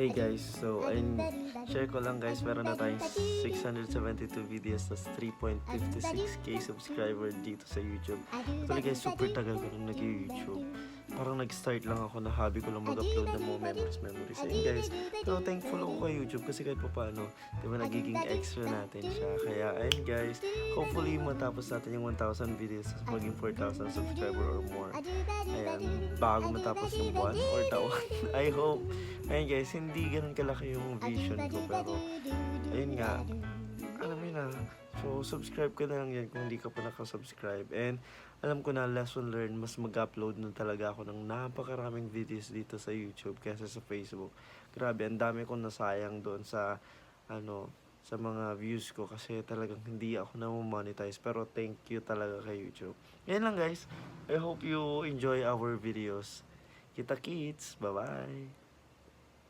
Hey guys, so ayun, share ko lang guys, meron na tayong 672 videos tas 3.56k subscriber dito sa YouTube. Actually guys, super tagal ko nung nag-YouTube. Parang nag-start lang ako na hobby ko lang mag-upload ng mga memories. Ayun guys, so thankful ako kay YouTube kasi kahit pa paano, di ba nagiging extra natin siya. Kaya ayun guys, hopefully matapos natin yung 1,000 videos tas maging 4,000 subscriber or more. Ayan, bago matapos yung buwan or taon. I hope. Ayun guys, hindi ganun kalaki yung vision ko pero ayun nga, alam mo na. So, subscribe ka na lang yan kung hindi ka pa nakasubscribe. And alam ko na, lesson learned, mas mag-upload na talaga ako ng napakaraming videos dito sa YouTube kaysa sa Facebook. Grabe, ang dami kong nasayang doon sa sa mga views ko kasi talagang hindi ako na-monetize. Pero thank you talaga kay YouTube. Yan lang guys. I hope you enjoy our videos. Kita kits. Bye-bye.